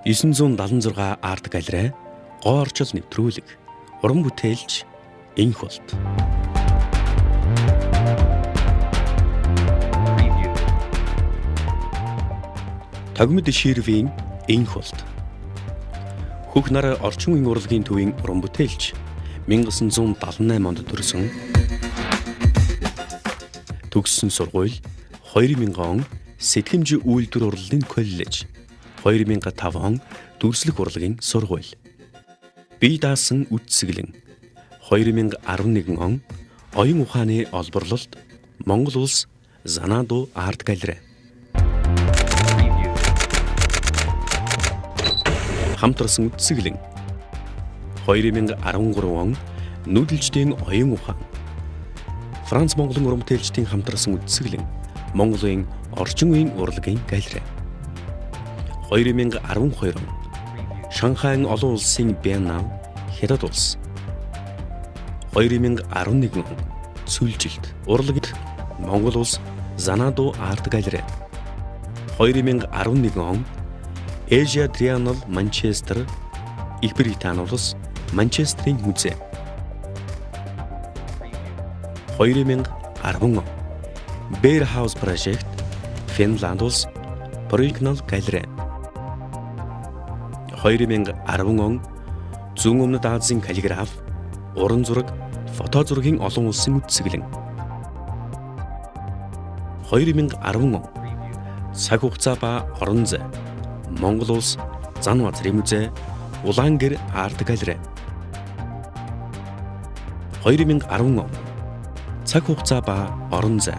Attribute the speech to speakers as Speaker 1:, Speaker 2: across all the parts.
Speaker 1: 976 арт галерей, гоо орчил нэвтрүүлэг, уран бүтээлч Энх болт. Тогмод ширвийн Энх болт. Хөх нар орчин үеийн урлагийн төвийн уран бүтээлч 1978 онд төрсөн. Төгссөн сургууль 2000 он Сэтгэмж үйлдвэр урлалын коллеж, 2005 он дүрслэх урлагийн сургууль. Бие даасан үтсгэлэн 2011 он оюун ухааны олборлолт Монгол улс Занадо арт галерей. Хамтрсан үтсгэлэн 2013 он нүүдэлчдийн оюун ухаан. Франц Монголын уран бүтээлчдийн хамтрсан үтсгэлэн Монголын орчин үеийн урлагийн галерей. 2012 он Шанхайн олон улсын Биеннал Хятад улс. 2011 он Сүлжилт урлагт Монгол улс Занадо арт галерей. 2011 он Asia Triennial Манчестер Их Британи улс Манчестерийн музей. 2010 он Bear House Project Финланд улс Брюкнал галерей. 2010 он Зүүн өмнөд Азийн каллиграф, уран зураг, фото зургийн олон улсын үтсгэлэн. 2010 он цаг хугацаа ба орон зай Монгол улс Зан Базрын музей Улаангэр арт галерей. 2010 он цаг хугацаа ба орон зай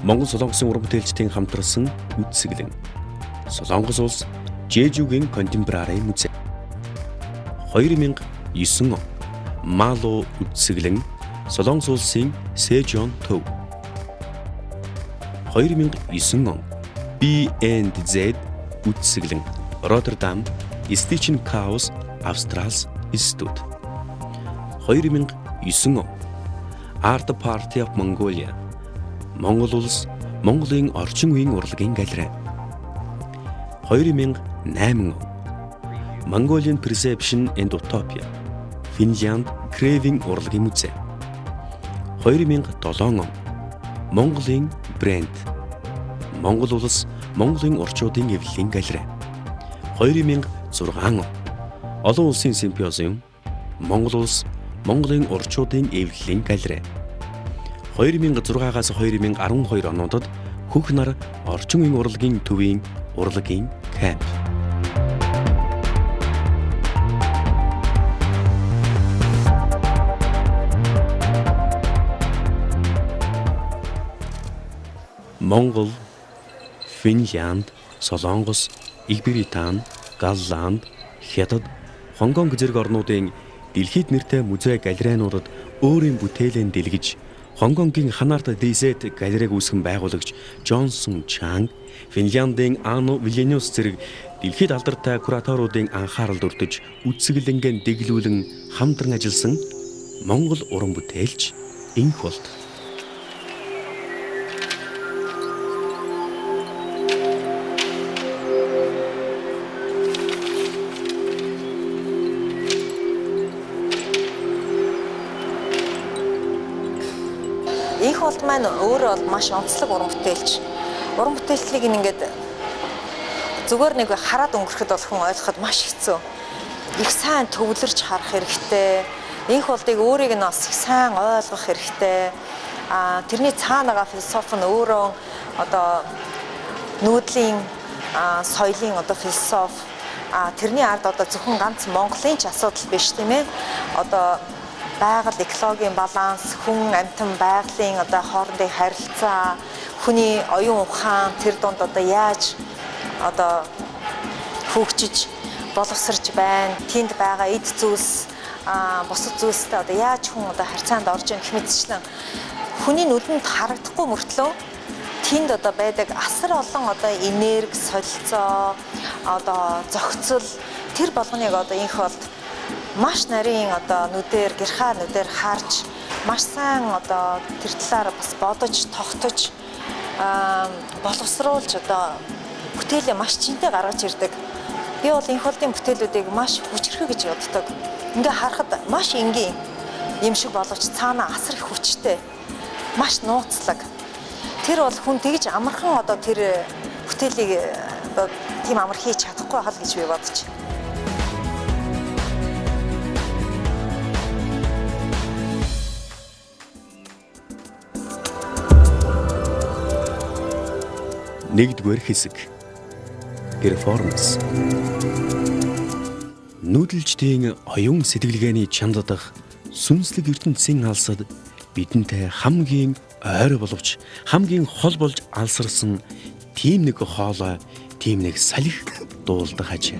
Speaker 1: Монгол Солонгосын уран бүтээлчдийн хамтарсан үтсгэлэн. Солонгос улс Жэжүүгийн контемпорари музей. 2009 он Малу үтсгэлэн Солонгос улсын Сэжон төв. 2009 он B&Z үтсгэлэн Роттердам Стичен Каус Австралс Институт. 2009 он Art Party of Mongolia Монгол улс Монголын орчин үеийн урлагийн галерей. 2008 он Mongolian Perception and Utopia Финлянд Кревийн урлагийн музей. 2007 он Монголын брэнд Монгол улс Монголын орчуудын эвлэлийн галерей. 2006 он олон улсын симпозиум Монгол улс Монголын орчуудын эвлэлийн галерей. 2006-аас 2012 онуудад хөх нар орчин үеийн урлагийн төвийн урлагийн камп. Монгол, Финлянд, Солонгос, Их Британи, Голланд, Хятад, Хонгонг зэрэг орнуудын дэлхийд нэртэй музей галерейнуудад өөрийн бүтээлээ дэлгэж Хонгонгийн Ханарт Дизет галерейг үүсгэн байгуулагч Джонсон Чанг, Финляндын Ано Виленюс зэрэг дэлхийд алдартай кураторуудын анхааралд өртөж үтсгэлэнгээр дэглүүлэн хамтран ажилласан Монгол уран бүтээлч Энх болт.
Speaker 2: Энх болт маань өөрөө бол маш онцлог уран бүтээлч. Уран бүтээлчлийг ингээд зүгээр нэг хараад өнгөрөхөд бол хүн ойлгоход маш хэцүү. Их сайн төвлөрч харах хэрэгтэй. Энх болтыг өөрийг нь бас их сайн ойлгох хэрэгтэй. Тэрний цаанаага философи нь өөрөө одоо нүүдлийн соёлын одоо философи. Тэрний ард одоо зөвхөн ганц Монголын ч асуудал биш тийм ээ. Одоо байгаль экологийн баланс, хүн амьтан байгалийн одоо хоорондын харилцаа, хүний оюун ухаан тэр донд одоо яаж одоо хөгжиж боловсрч байна, тэнд байгаа эд зүйлс бусад зүйлстэй одоо яаж хүн одоо харьцаанд орж ийн гэх мэтчлэн хүний нүдэнд харагдахгүй мөртлөө тэнд одоо байдаг асар олон одоо энерги, солилцоо, одоо зохицол тэр болгоныг одоо Энх болт маш нарийн одоо нүдээр гэрхаа нүдээр харж маш сайн одоо тэр талаар бас бодож тогтож боловсруулж одоо бүтээлээ маш чинтэй гаргаж ирдэг Би бол энх холдын бүтээлүүдийг маш хүчрхэг гэж боддог. Ингээ харахад маш энгийн юм шиг боловч цаана асар их хүчтэй. Маш нууцлаг. Тэр бол хүн тэгж амархан одоо тэр бүтээлийг тийм амар хийж чадахгүй хал гэж би бодож.
Speaker 1: Нэгдүгээр хэсэг. Перформанс. Нүүдэлчдийн оюун сэтгэлгээний чанд дах сүнслэг ертөнцийн алсад бидэнтэй хамгийн ойр боловч хамгийн хол болж алсарсан тийм нэг хоолой, тийм нэг салхи дуулдаг аж.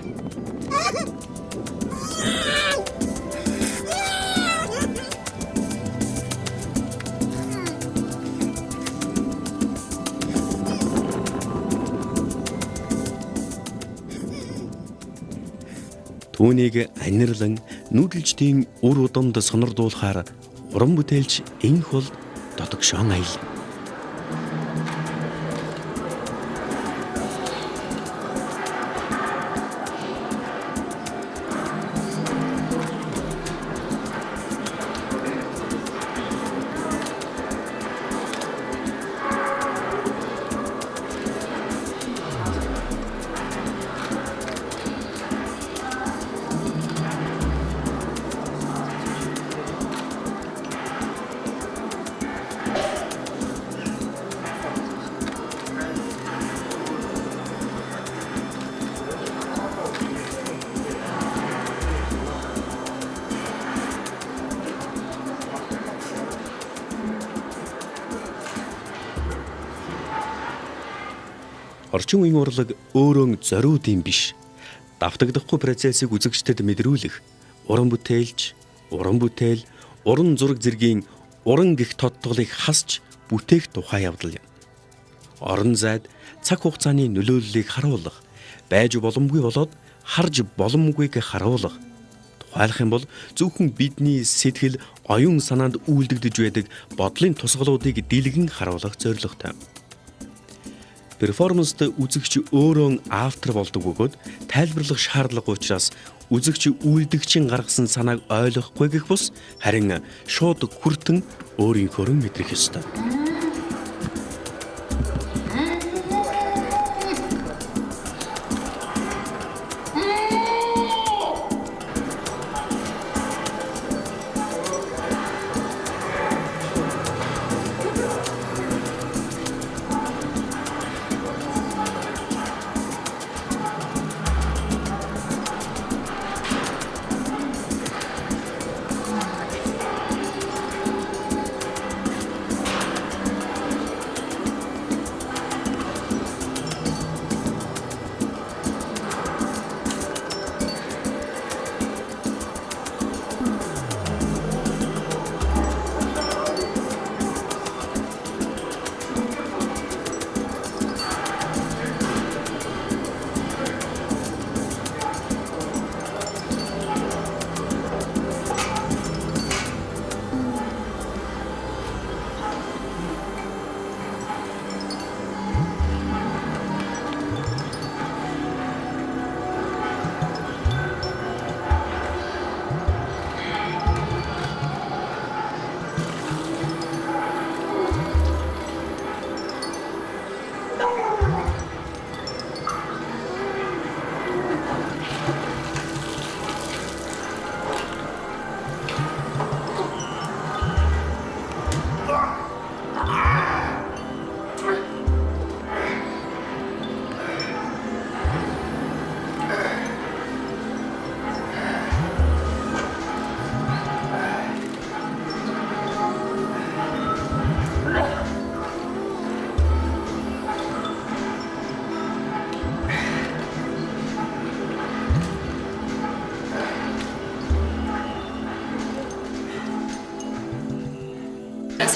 Speaker 1: Түүнийг анирлан нүүдэлчдийн үр удамд сонирдуулахаар уран бүтээлч энх бол додогшоон аял. Орчин үеийн урлаг өөрөө зориуд юм биш. Давтагдахгүй процессыг үзэгчдэд мэдрүүлэх уран бүтээл, уран зураг зэргийн уран гих тодтголыг хасч бүтээх тухай явдал юм. Орон зайд цаг хугацааны нөлөөллийг харуулах, байж боломгүй болоод харж боломгүйг харуулах. Тухайлах юм бол зөвхөн бидний сэтгэл, оюун санаанд үйлдэгдэж байдаг бодлын тусгалуудыг дэлгэн харуулах зорилготой. Перформанст үзэгч өөрөө автор болдог бөгөөд тайлбарлах шаардлага учраас үзэгч үйлдэгчийн гаргасан санааг ойлгохгүй гэх бус харин шууд хүртэн өөрийнхөө мэдрэх ёстой.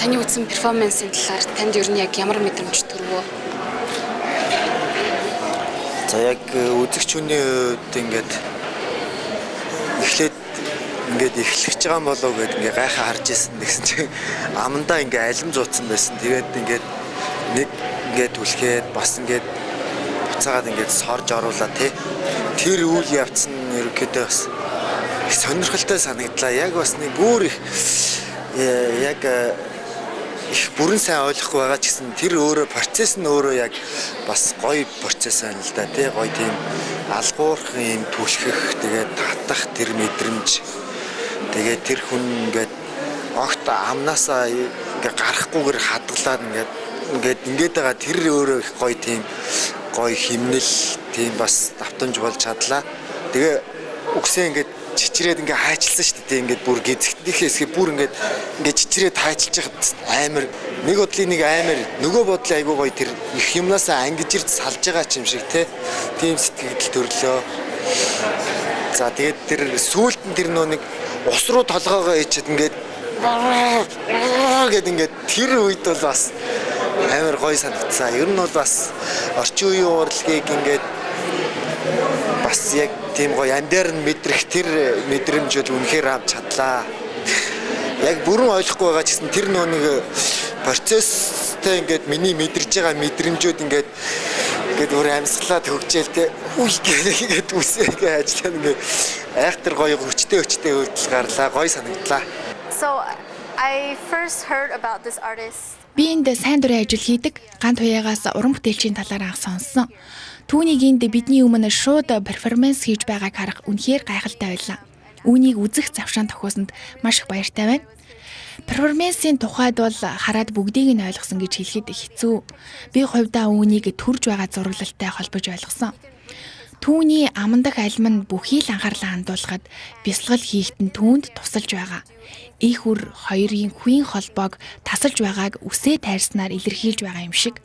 Speaker 3: Таны үзсэн перформансын талаар танд ер нь яг ямар мэдрэмж төрвөө?
Speaker 4: За яг үзэгчүүний хувьд ингээд эхлэж байгаа юм болов гэд ингээ гайхаа харж ирсэн гэсэн чинь амандаа ингээ алим зууцсан байсан. Тэгээд ингээд нэг ингээд түлхээд бас ингээд буцаагаад ингээд сорж оруулаа тий. Тэр үйл явц нь ерөөхдөө бас их сонирхолтой санагдлаа. Яг бас нэг бүр их яг их бүрэн сайн ойлгохгүй байгаа ч гэсэн тэр өөрөө процесс нь өөрөө яг бас гоё процесс байна л да тий. Гоё тийм алгуурах юм түлхэх тэгээд татах тэр мэдрэмж тэгээд тэр хүн ингээд огт амнаасаа ингээд гарахгүйгээр хадгалаад ингээд байгаа тэр өөрөө их гоё тийм гоё химнэл тийм бас давтамж болж чадлаа. Тэгээ үгсээ ингээд чичрээд ингээ хайчилсан шүү дээ. Ингээд бүр гизэгтнийхээ хэсгээ бүр ингээд чичрээд хайчилж яхад амар нэг бодлын нэг амар нөгөө бодлын айгуу гоё тэр их юмнасаа ангиж ирд салж байгаа ч юм шиг тийм сэтгэл төрлөө. За тэгээд тэр сүүлд нь тэр нөө нэг ус руу толгоогоо ичээд ингээд ингээд тэр үед бол бас амар гоё санагдсан. Ер нь бол бас орчин үеийн урлагийг ингээд бас яг тийм гоё амдаар нь мэдрэх тэр мэдрэмжүүд үнэхээр авч чадлаа. Яг бүрэн ойлгохгүй байгаа ч гэсэн тэр нөө нэг процесстэй ингээд миний мэдэрж байгаа мэдрэмжүүд ингээд өөр амьсгалаад хөгжөөл те үе гээд үсээгээ ажиллаа ингээд айхтар гоё хүчтэй хөрдөл гарлаа гоё санагдлаа.
Speaker 5: So I first heard about this artist.
Speaker 6: Би энд сайн дурын ажил хийдэг ганц туяагаас уран бүтээлчийн талаар анх сонссон. Түүнийг энд бидний өмнө шууд перформанс хийж байгааг харах үнэхээр гайхалтай байлаа. Үүнийг үзэх завшаан тохиосонд маш их баяртай байна. Перформансын тухайд бол хараад бүгдийг нь ойлгосон гэж хэлэхэд хэцүү. Би хувьдаа үүнийг төрж байгаа зураглалтай холбож ойлгосон. Түүний амандах алим нь бүхий л анхаарлаа хандуулахад бясалгал хийхэд нь түүнд тусалж байгаа. Их үр хоёрын хүийн холбоог тасалж байгааг үсээ тайрснаар илэрхийлж байгаа юм шиг.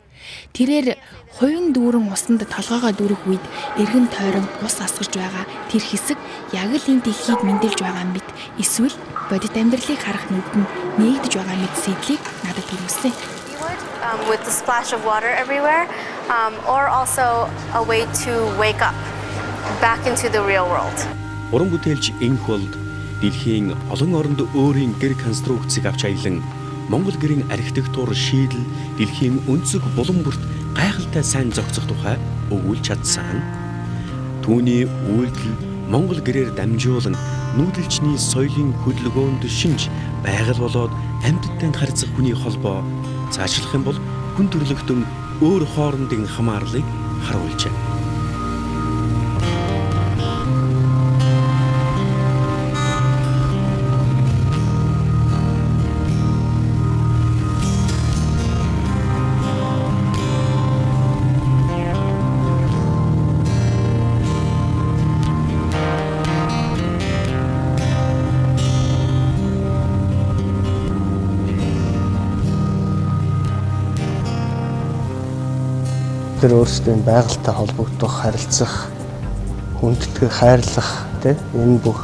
Speaker 6: Тэрээр хувийн дүүрэн усанд толгоогоо дүүрэх үед эргэн тойрон ус асгарч байгаа тэр хэсэг яг л энэ дэлхийг мэндэлж байгаа мэт эсвэл бодит амьдралыг харах нүдэнд нээгдэж байгаа мэт сэтлийг надад төрүүлсэн.
Speaker 5: With the splash of water everywhere, or also a way to wake up back into the real world.
Speaker 1: Уран бүтээлч Инхволд дэлхийн олон оронд өөрийн гэр конструкцийг авч аялан Монгол гэрийн архитектур шийдэл дэлхийн өнцөг булан бүрт гайхалтай сайн зохицох тухай өгүүлж чадсан. Түүний үйлдэл Монгол гэрээр дамжуулан нүүдэлчний соёлын хөдөлгөөнд шинж байгаль болоод амьтдтай харьцах хүний холбоо цаашлах юм бол хүн төрлөختөн өөр хоорондын хамаарлыг харуулжээ.
Speaker 7: Тэр өөрсдийн байгальтай холбогдох, харилцах, хүндэтгэх, хайрлах тийм энэ бүх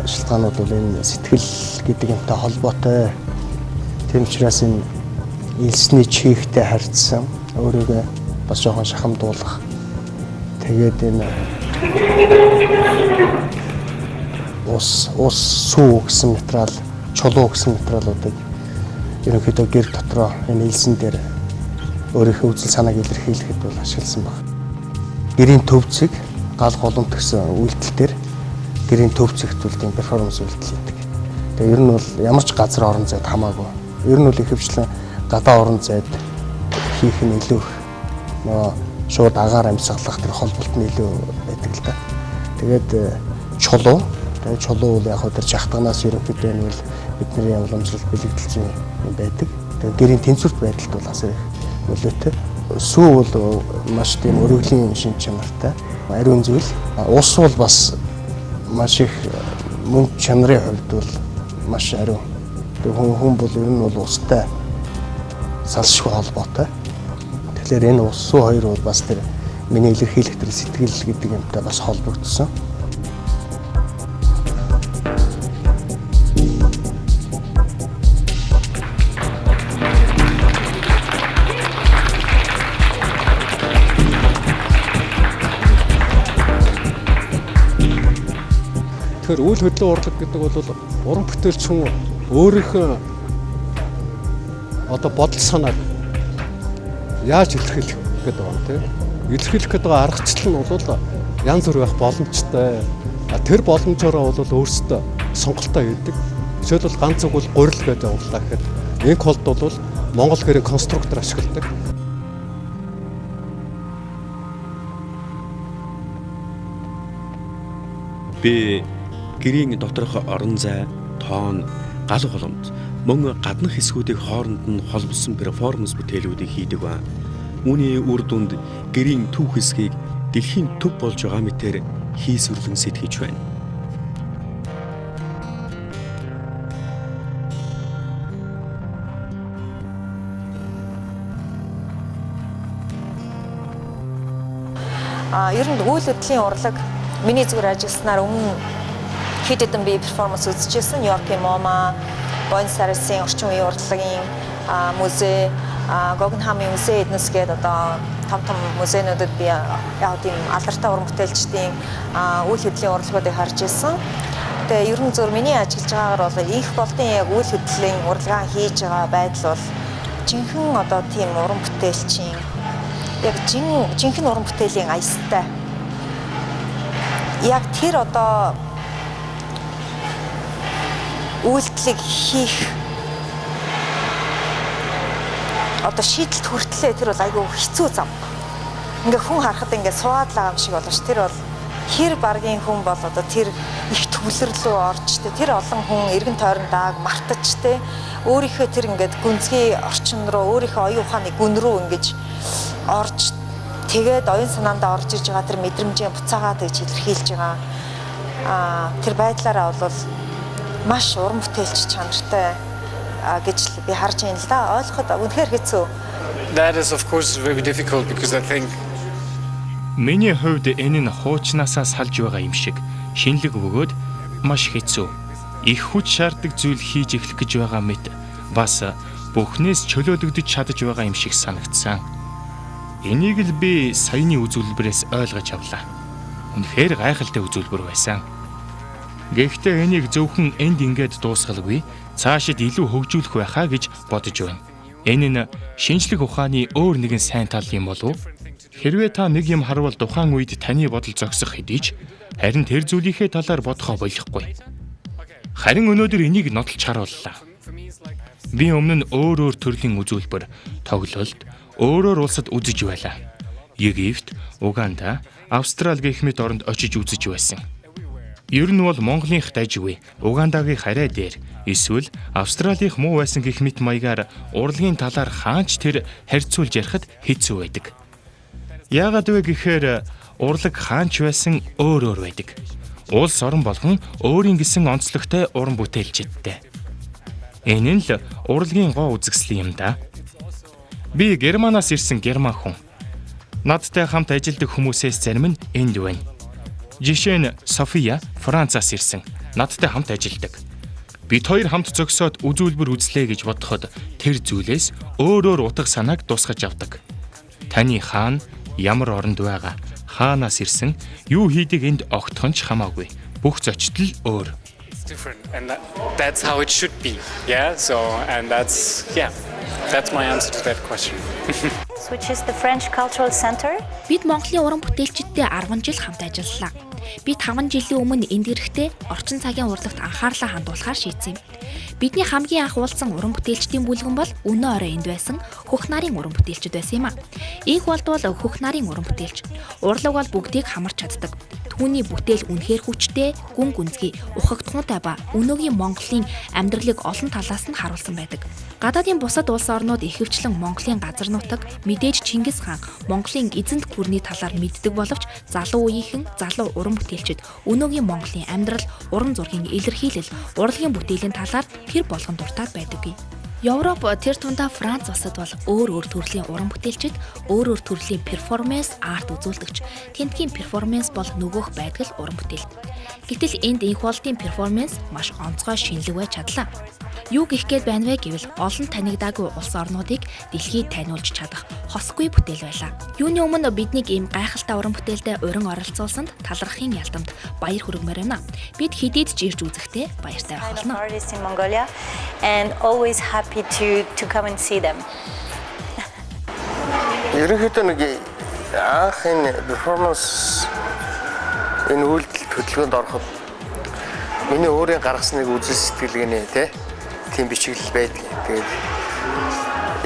Speaker 7: шалтгаанууд бол энэ сэтгэл гэдэг юмтай холбоотой. Тийм учраас энэ элсний чихтэй харьцсан, өөрийгөө бас жоохон шахамдуулах. Тэгээд энэ ус сүү гэсэн материал, чулуу гэсэн материалуудыг ерөнхийдөө гэр дотроо энэ элсэн дээр өөрийнхөө үзэл санааг илэрхийлэхэд бол ашигласан баг. Гэрийн төвцөг гал голомт гэсэн үйлдэл дээр гэрийн төвцөгт бол тийм перформанс үйлдэл хийдэг. Тэгээ ер нь бол ямар ч газар орон зайд хамаагүй. Ер нь бол ихэвчлэн гадаа орон зайд хийх нь илүү нөгөө шууд агаар амьсгалах тэр холболт нь илүү байдаг л да. Тэгээд чулуу бол яг хөө тэр жахтганаас ерөнхийдөө энэ бол бидний уламжлалт бэлэгдэлж юм байдаг. Тэгээд гэрийн тэнцвэрт байдалд бол асар их нөлөөтэй. Сүү бол маш тийм өргөлийн шин чанартай. Ариун зүйл. Ус бол бас маш их мөн чанарын хувьд бол маш ариун. Хүн бол ер нь бол устай салшгүй холбоотой. Тэгэхээр энэ ус сүү хоёр бол бас тэр миний илэрхийлэх тэр сэтгэл гэдэг юмтай бас холбогдсон.
Speaker 8: Тэгэхээр үйл хөдлөн урлаг гэдэг бол уран бүтээлч хүн өөрийнхөө одоо бодол санааг яаж илэрхийлэх гэдэг байна тийм. илэрхийлэх гэдэг аргачлал нь бол янз бүр байх боломжтой. Тэр боломжоор бол өөрсдөө сонголтоо хийдэг. Жишээлбэл ганц үг бол гурил гэдэг явууллаа гэхэд энэ колд бол Монгол гэрээ конструктор ашигладаг.
Speaker 1: Би гэрийн доторх орон зай, тоон, гал голомт мөн гаднах хэсгүүдийг хооронд нь холбосон перформанс бүтээлүүдийг хийдэг ба үүний үр дүнд гэрийн түүх хэсгийг дэлхийн төв болж байгаа мэтээр хийсвэрлэн сэтгэж байна.
Speaker 2: Ер нь үйл хөдлөлийн урлаг миний зүгээр ажилласнаар өмнө хэд хэдэн би перформанс үзчихсэн. Нью-Йоркийн MoMA, Буэнос Айресын орчин үеийн урлагийн музей, Гогенхаймын музей эднэс гэдэг одоо том музейнуудад би яг тийм алдартай уран бүтээлчдийн үйл хөдлөлийн урлагуудыг харж ирсэн. Тэгээ ер нь зөв миний ажиллаж байгаагаар бол их болтын яг үйл хөдлөлийн урлагаа хийж байгаа байдал бол жинхэнэ одоо тийм уран бүтээлчийн яг жинхэнэ уран бүтээлийн аястай. Яг тэр одоо үйлдэлийг хийх одоо шийдэлт хүртлээ тэр бол айгүй хэцүү зам. Ингээ хүн харахад ингээ суугаад л байгаа юм шиг болно ш. Тэр бол хэр баргийн хүн бол одоо тэр их төвлөрлөө орж тэр олон хүн эргэн тойрон дааг мартаж өөрийнхөө тэр ингээд гүнзгий орчин руу өөрийнхөө оюун ухааны гүн рүү ингэж орж тэгээд оюун санаандаа орж иж байгаа тэр мэдрэмжийн буцаагаад гэж илэрхийлж байгаа тэр байдлаараа бол маш уран бүтээлч чанартай гэж би харж байна л да. Ойлгоход үнэхээр хэцүү.
Speaker 9: That is of course very difficult because I think
Speaker 10: миний хувьд энэ нь хуучнаасаа салж байгаа юм шиг шинэлэг бөгөөд маш хэцүү. Их хүч шаарддаг зүйл хийж эхлэх гэж байгаа мэт бас бүхнээс чөлөөлөгдөж чадаж байгаа юм шиг санагдсан. Энийг л би саяны үзүүлбэрээс ойлгож авлаа. Үнэхээр гайхалтай үзүүлбэр байсан. Гэхдээ энийг зөвхөн энд ингээд дуусгалгүй цаашид илүү хөгжүүлэх байхаа гэж бодож байна. Энэ нь шинжлэх ухааны өөр нэгэн сайн тал юм болов уу? Хэрвээ та нэг юм харвал тухайн үед таны бодол зогсох хэдий ч харин тэр зүйлийнхээ талаар бодохоо болохгүй. Харин өнөөдөр энийг нотолж харууллаа. Би өмнө нь өөр төрлийн үзүүлбэр, тоглолт өөрөөр улсад үзэж байлаа. Египт, Уганда, Австрали гэх мэт оронд очиж үзэж байсан. Ер нь бол Монголынх дайжгүй, Угандагийн харай дээр, эсвэл Австралийнх муу байсан гэх мэт маягаар урлагийн талаар хаанч тэр харьцуулж ярихад хэцүү байдаг. Яагаад вэ гэхээр урлаг хаанч байсан өөр байдаг. Улс орон болгон өөрийн гэсэн онцлогтой уран бүтээлчтэй. Энэ нь л урлагийн гоо үзэсгэлэн юм да. Би Германаас ирсэн герман хүн. Надтай хамт ажилладаг хүмүүсээс зарим нь энд байна. Жишээ нь София Францаас ирсэн. Надтай хамт ажилладаг. Бид хоёр хамт зогсоод үзүүлбэр үзлээ гэж бодоход тэр зүйлээс өөр утга санааг дусгаж авдаг. Таны хаана ямар оронд байгаа, хаанаас ирсэн, юу хийдэг энд огтхон ч хамаагүй. Бүх зочдол өөр.
Speaker 9: And that's how it should be. Yeah, so and that's my answer to that question.
Speaker 5: Which is the French Cultural Center.
Speaker 6: Бид Монголын уран бүтээлчдтэй 10 жил хамт ажиллалаа. Би 5 жилийн өмнө энд ирэхдээ орчин цагийн урлагт анхаарлаа хандуулахаар шийдсэн юм. Бидний хамгийн анх уулзсан уран бүтээлчдийн бүлгэн бол өнөө орой энд байсан хөх нарын уран бүтээлчд байсан юм а. Их болдвол хөх нарын уран бүтээлч. Урлаг бол бүгдийг хамарч чаддаг. Түүний бүтээл үнэхээр хүчтэй, гүн гүнзгий, ухагтхуунтай ба өнөөгийн Монголын амьдралыг олон талаас нь харуулсан байдаг. Гадаадын бусад улс орнууд ихэвчлэн Монголын газар нутаг, мэдээж Чингис хаан, Монголын эзэнт гүрний талаар мэддэг боловч залуу үеийнхэн залуу уран бүтээлчид өнөөгийн Монголын амьдрал, уран зургийн илэрхийлэл, урлагийн бүтээлийн талаар тэр болгон дуртаад байдаггүй. Европ тэр тундаа Франц улсад бол өөр төрлийн уран бүтээлчид, өөр төрлийн перформанс арт үзүүлдэгч. Тентгийн перформанс бол нөгөөх байдгал уран бүтээл. Гэтэл энд энх болтын перформанс маш онцгой шинэлэг байж чадлаа. Юу гэх гээд байна вэ гэвэл олон танигдаагүй улс орнуудыг дэлхийд таниулж чадах хосгүй бүтээл байлаа. Юуны өмнө биднийг ийм гайхалтай уран бүтээлдээ урин оролцуулсанд талархахын ялдамт баяр хүргэмээр байна. Бид хэдийд ч ирж үзэхдээ баяртай байх болно.
Speaker 5: And always happy to come and see them.
Speaker 7: Ерөнхийдөө нэг анх энэ перформанс энэ үйлдэл хөтөлбөрөнд ороход миний өөрийн гаргасан нэг үзэл сэтгэлгээний тийм бичиглэл байдаг. Тэгээд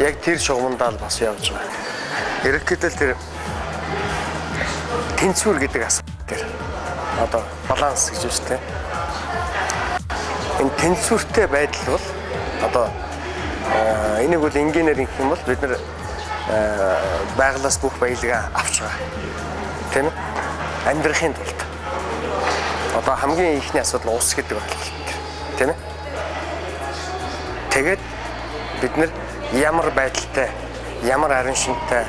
Speaker 7: яг тэр шугамдаа л бас явж байгаа. Ерөнхийдөө тэр тэнцвэр гэдэг асуудал дээр одоо баланс гэж байна тийм. Энэ тэнцвэртэй байдал бол одоо энийг бол энгийнээр гэх юм бол бид нар байгалаас бүх баялгаа авч байгаа. Тийм ээ? Амьдрахын тулд. Одоо хамгийн ихний асуудал ус гэдэг ойлголт. Тийм ээ? Тэгээд бид нар ямар байдалтай, ямар арын шинтэй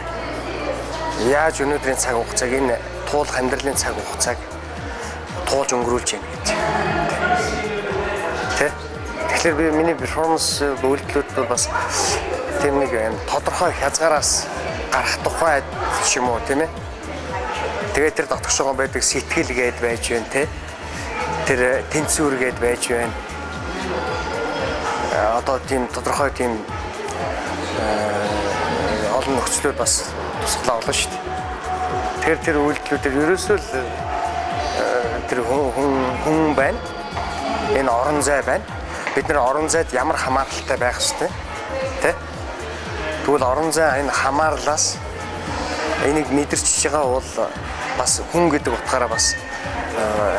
Speaker 7: яаж өнөөдрийн цаг хугацааг энэ туулах амьдралын цаг хугацааг туулж өнгөрүүлж яах гэж. Тэ? Тэгэхээр би миний перформанс үйлдэлүүд бол бас тийм нэг тодорхой хязгаараас гарах тухай ч юм уу тийм ээ. Тэгээд тэр дотгошоо байдаг сэтгэл гээд байж байна те. Тэр тэнцвэр гээд байж байна. Одоо тийм тодорхой тийм олон нөхцлүүд бас тусгалаа олно шүү дээ. Тэгэхээр тэр үйлдэлүүдээр ерөөсөө л тэр хүн байна. Энэ орон зай байна. Бид нар орон зайд ямар хамааралтай байх ёстой тэ? Тэгвэл орон зай энэ хамаарлаас энийг мэдэрч байгаа бол бас хүн гэдэг утгаараа бас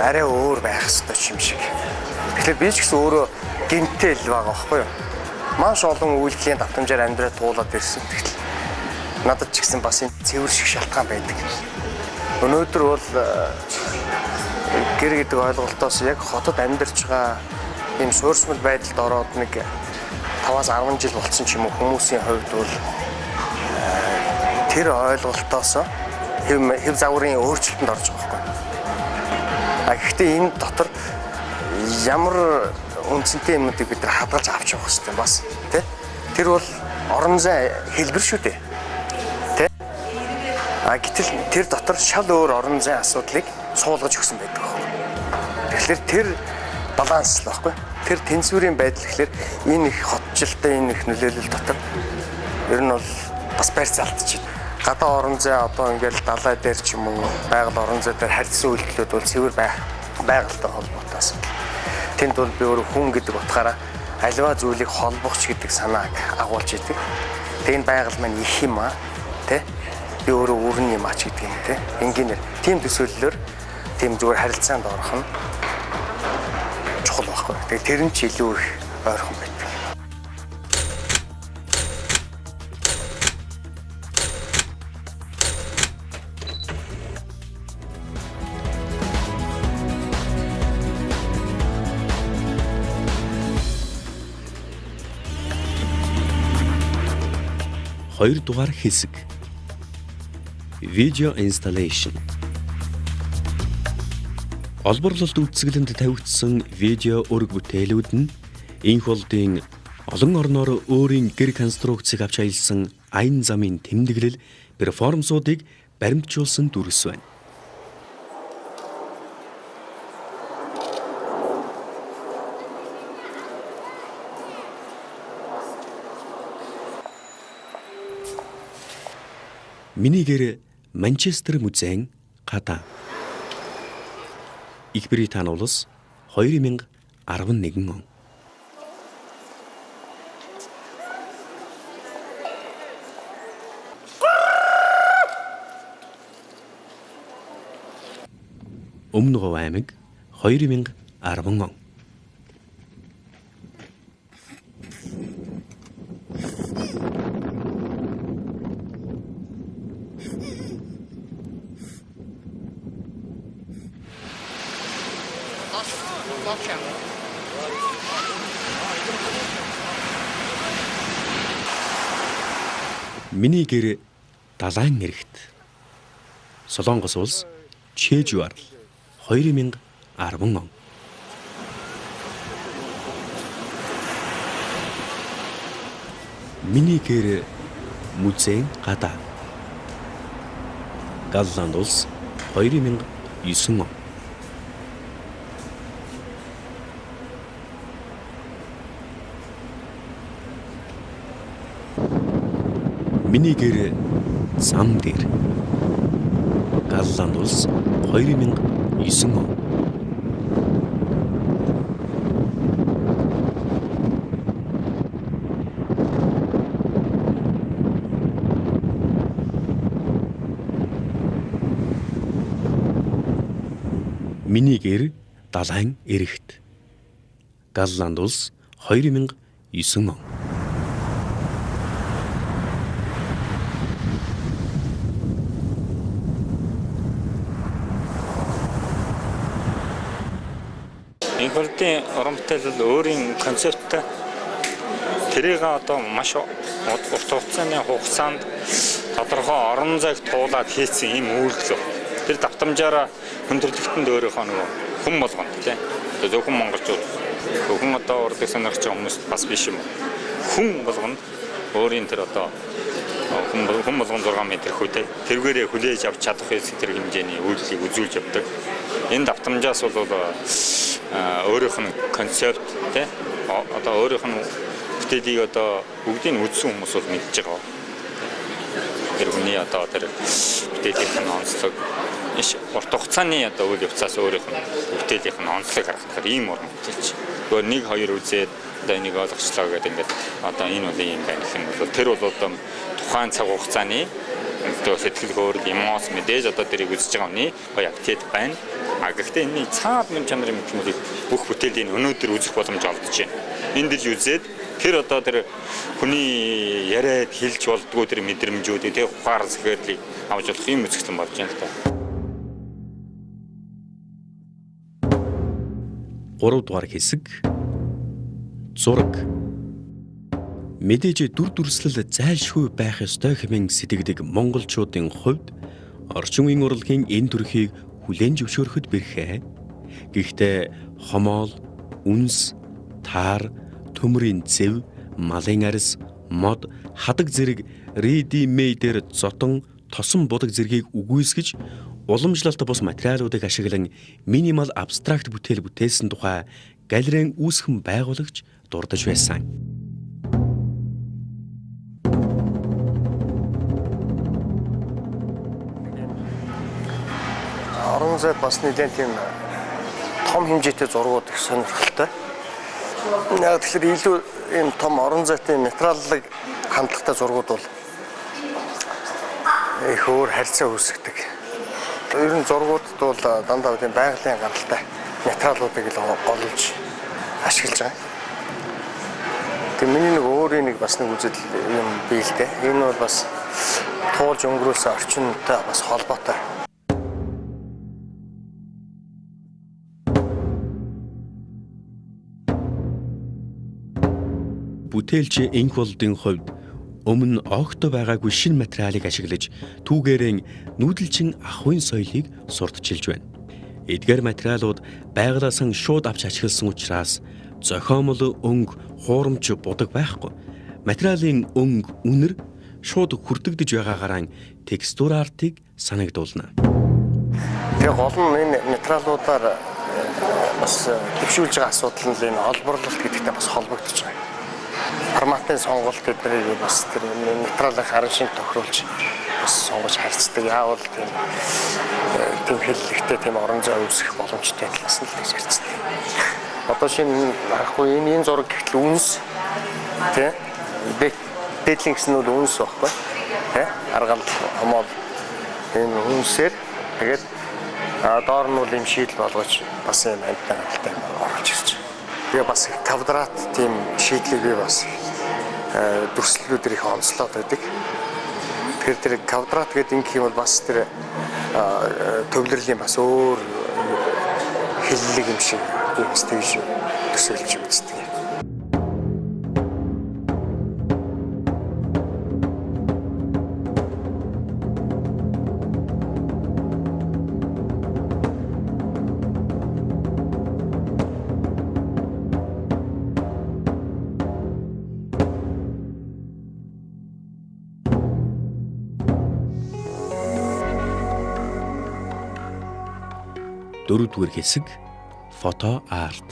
Speaker 7: арай өөр байх ёстой юм шиг. Тэгэхээр би ч гэсэн өөрөө гинтэй л байгаа байхгүй юу? Маш олон үйлдэлийн давтамжаар амьдраад туулаад ирсэн. Тэгэхээр надад ч гэсэн бас энэ цэвэр шиг шалтгаан байдаг. Өнөөдөр бол гэр гэдэг ойлголтоос яг хотод амьдарч байгаа ийм суурьшмал байдалд ороод нэг 5-10 жил болсон ч юм уу хүмүүсийн хувьд бол тэр ойлголтоос хэв загварын өөрчлөлтөнд орж байгаа байхгүй. Гэхдээ энэ дотор ямар үндсэнтэй юмнуудыг бид нар хадгалж авч явах хэрэгтэй бас тий. Тэр бол орон зай хэлбэр шүү дээ. Тий. Гэтэл тэр дотор шал өөр орон зай асуудлыг суулгаж өгсөн байдаг байхгүй. Тэгэхээр тэр баланс л байхгүй. Тэр тэнцвэрийн байдал гэхэлэр энэ их хотчлолтой энэ их нөлөөлөл дотор ер нь бол бас барьцаалтж байна. Гадаа орон зай одоо ингээл далай дээр ч юм уу байгаль орон зай дээр харьцсан үйлдэлүүд бол цэвэр байгальтай холбоотойс. Тэнд бол би өөрөө хүн гэдэг утгаараа аливаа зүйлийг холбогч гэдэг санааг агуулж идэг. Тэгээд байгаль маань их юм аа тий. Би өөрөө өрн юм ач гэдэг юм тий. Энгийнээр тийм төсөөллөөр тийм зүгээр харилцаанд орох нь чухал байхгүй. Тэгээд тэр нь ч илүү их ойрхон байдаг.
Speaker 1: Хоёрдугаар хэсэг. Video installation. Олборлолт үзэсгэлэнд тавигдсан видео өрг бүтээлүүд нь энх болдын олон орноор өөрийн гэр конструкцийг авч аялсан аян замын тэмдэглэл перформансуудыг баримтжуулсан дүрс байна. Миний гэр Манчестер музейн гадаа. Их Британи улс 2011 он. Өмнөг аймаг 2010 он. Миний гэр далайн нэрэгт. Солонгос улс Чежуар 2010 он. Миний гэр музейн гадаа. Голланд улс 2009 он. Миний гэр зам дээр. Галланд улс 2009 он. Миний гэр далайн эрэгт. Галланд улс 2009 он.
Speaker 11: Энх болтын уран бүтээл бол өөрийн концепттэй тэрийг одоо маш урт хугацааны хугацаанд тодорхой орон зайг туулаад хийсэн юм үйлдэл. Тэр давтамжаараа хүндрэлтэнд өөрийнхөө нөгөө хүн болгоно тийм. Одоо зөвхөн монголчууд зөвхөн одоо урдыг сонирхож байгаа хүмүүс бас биш юм. Хүн болгоно өөрийн тэр одоо хүн болгон 6 м хүтэй тэргээрээ хүлээж авч чадах тэр хэмжээний үйлдэлийг үзүүлж явдаг. Энэ давтамжаас бол өөрийнх нь концепт тий одоо өөрийнх нь бүтээлийг одоо бүгдийг нь үзсэн хүмүүс бол мэдж байгаа. Тэр хүний одоо тэр бүтээлийнх нь онцлог урт хугацааны одоо үйл явцаас өөрийнх нь бүтээлийнх нь онцлог харагдахаар ийм уран бүтээлч. Гэхдээ 1 2 үзээд одоо энийг ойлгочлаа гэдэг ингээд одоо энэ бол юм байна гэх юм бол тэр бол одоо тухайн цаг хугацааны одоо сэтгэл хөдлөл эмоц мэдээж одоо тэрийг үзэж байгаа хүний яг тэд байна. А гэхдээ энэ цаад мэд чанарын мэдхмүүдийг бүх бүтээлийн өнөөдөр үзэх боломж олдож байна. Энд л үзээд тэр одоо тэр хүний яриад хэлж болдгоо тэр мэдрэмжүүдийг тэр ухаар захирлыг авч болох юм үзэсгэлэн болж байна л та.
Speaker 1: 3 дугаар хэсэг зураг. Мэдээж дүр дүрслэл зайлшгүй байх ёстой хэмээн сэтгэдэг монголчуудын хувьд орчин үеийн урлагийн энэ төрхийг хүлээн зөвшөөрөхөд бэрхээ. Гэхдээ хомоол, үнс, таар, төмрийн зэв, малын арьс, мод, хадаг зэрэг ready-made-ээр зотон, тосон будаг зэргийг үгүйсгэж уламжлалт бус материалуудыг ашиглан минимал абстракт бүтээл бүтээсэн тухай галерейн үүсгэн байгуулагч дурдж байсан.
Speaker 7: Орон зайд бас нэгэн тийм том хэмжээтэй зургууд их сонирхолтой. Яг тэгэхээр илүү ийм том орон зайтай материаллыг хандлагатай зургууд бол их өөр харилцаа үүсгдэг. Ер нь зургуудад бол дандаа тийм байгалийн гаралтай материалуудыг л голж ашиглаж байгаа. Тэгээ миний нэг өөрийн нэг бас нэг үзэл юм бий л дээ. Энэ бол бас туулж өнгөрүүлсэн орчинтой бас холбоотой.
Speaker 1: Бүтээлч Инкволдын хувьд өмнө огт байгаагүй шинэ материалыг ашиглаж түүгээрэн нүүдэлчин ахуйн соёлыг сурталчилж байна. Эдгээр материалууд байгалаас шууд авч ашигласан учраас зохиомол өнгө хуурамч будаг байхгүй. Материалын өнгө үнэр шууд хүрдэгдэж байгаагаараа текстур артыг санагдуулна.
Speaker 7: Тэгээ гол нь энэ материалуудаар бас төвшүүлж байгаа асуудал нь энэ олборлолт гэдэгтэй бас холбогдож байгаа. Форматын сонголт гэдгийг бас тэр материалын харин шин тохируулж бас сонгож харьцдаг. Яавал тийм хэллэгтэй тийм орон зай үүсгэх боломжтой талаас нь л гэж харьцдаг. Одоо шинэ харахгүй энэ зураг гэхэл үнс тий дээдлийн гэсэн нь үнс байхгүй тий аргал хомол энэ үнсээр тэгээд доор нь бол юм шийдэл болгож бас юм амттай гаралтай орж ирж. Тэгээ бас квадрат тийм шийдлийг би бас дүрслэлүүдээр их онцлоод байдаг. Тэгэхээр тэр квадрат гэдэг ингэх юм бол бас тэр төвлөрлийн бас өөр хэллэг юм шиг бас тийш төсөөлж үздэг.
Speaker 1: Дөрөвдүгээр хэсэг фото арт.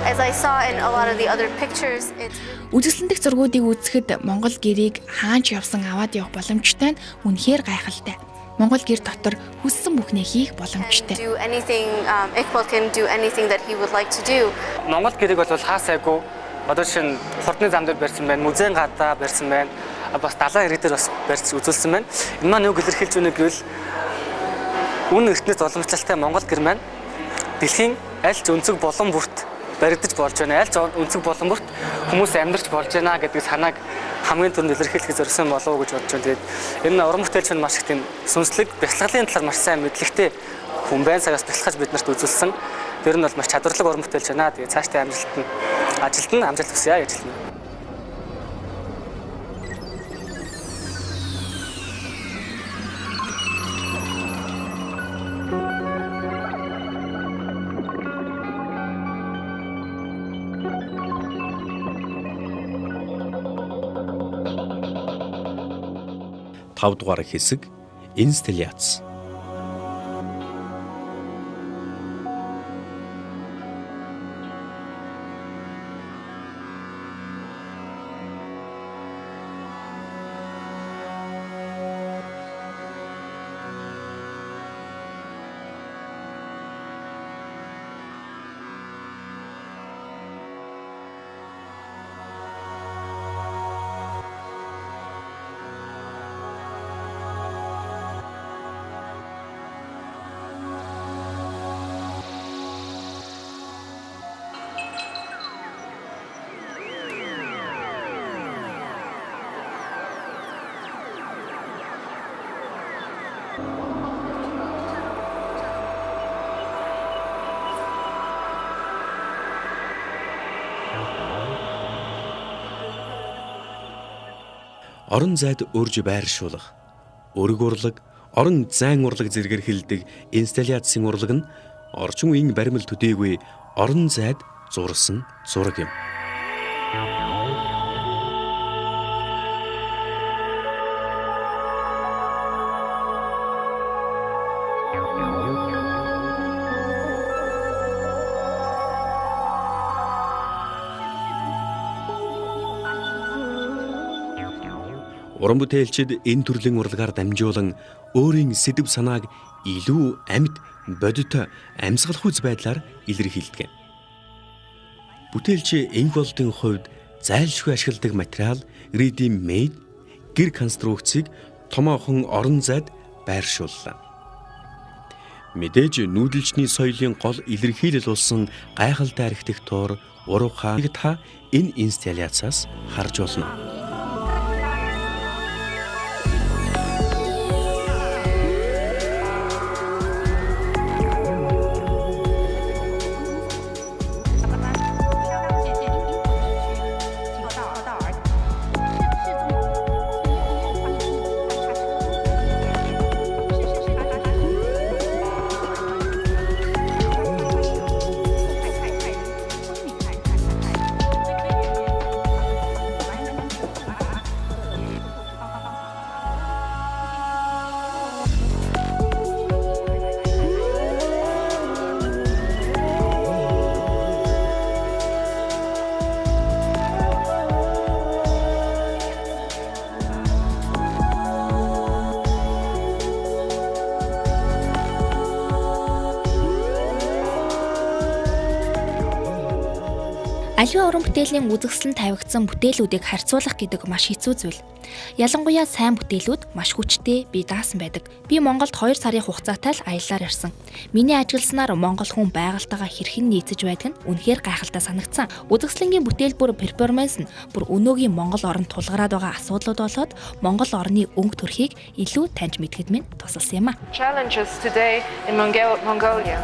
Speaker 5: as I saw in a lot of the other pictures, it's
Speaker 6: Үзэсгэлэнтэх зургуудыг үзэхэд Монгол гэрийг хаанч явсан аваад явах боломжтой нь үнэхээр гайхалтай. Монгол гэр дотор хүссэн бүхнээ хийх боломжтой.
Speaker 5: do anything. Iqbal can do anything that he would like to do.
Speaker 12: Монгол гэрийг бол хаасайгүй одоо шинэ хурдны зам дээр барьсан байна, музейн гадаа барьсан байна. Бас далайн ирэг дээр бас барьж үзүүлсэн байна. Энэ маань юу илэрхийлж байна гэвэл үнэн эртнээс уламжлалтай Монгол гэр маань дэлхийн аль ч өнцөг болон бүрт баригдаж болж байна. Аль ч өнцөг болон бүрт хүмүүс амьдарч болж байна гэдэг санааг хамгийн түрүүнд илэрхийлэх зорилсон болов уу гэж бодож байна. Тэгээд энэ уран бүтээлч нь маш их тийм сүнслэг, бяцлаглалын талаар маш сайн мэдлэгтэй хүн байна. Саяас бяцлагаж бид нарт үзүүлсэн. Тэр нь бол маш чадварлаг уран бүтээлч байна. Тэгээд цаашдаа ажилд нь амжилт хүсье гэж хэлнэ.
Speaker 1: Тавдугаар хэсэг инсталляц. Орон зайд урьж байршуулах, өрг урлаг, орон зайн урлаг зэргээр хэлдэг инсталляцийн урлаг нь орчин үеийн баримл төдийгүй орон зайд зурсан зураг юм. Уран бүтээлчид энэ төрлийн урлагаар дамжуулан өөрийн сэдэв санааг илүү амьд, бодит, амьсгалах үз байдлаар илэрхийлдэг. Бүтээлч Ингволдын хувьд зайлшгүй ашигладаг материал ready made гэр конструкцийг томоохон орон зайд байршууллаа. Мэдээж нүүдэлчний соёлын гол илэрхийлэл болсон гайхалтай архитектур уруу хааныг та энэ инсталляцаас харж болно.
Speaker 6: Аливаа уран бүтээлийн үзэгсэлэн тавигдсан бүтээлүүдийг харьцуулах гэдэг маш хэцүү зүйл. Ялангуяа сайн бүтээлүүд маш хүчтэй, бие даасан байдаг. Би Монголд 2 сарын хугацаатай л аяллаар ирсэн. Миний ажигласнаар монгол хүн байгальтайгаа хэрхэн нийцэж байдаг нь үнэхээр гайхалтай санагдсан. Үзэгсэлэнгийн бүтээл бүр перформанс нь бүр өнөөгийн монгол оронд тулгараад байгаа асуудлууд болоод монгол орны өнгө төрхийг илүү таньж мэдхэд минь тусалсан юм а.
Speaker 13: Challenges today in Mongolia.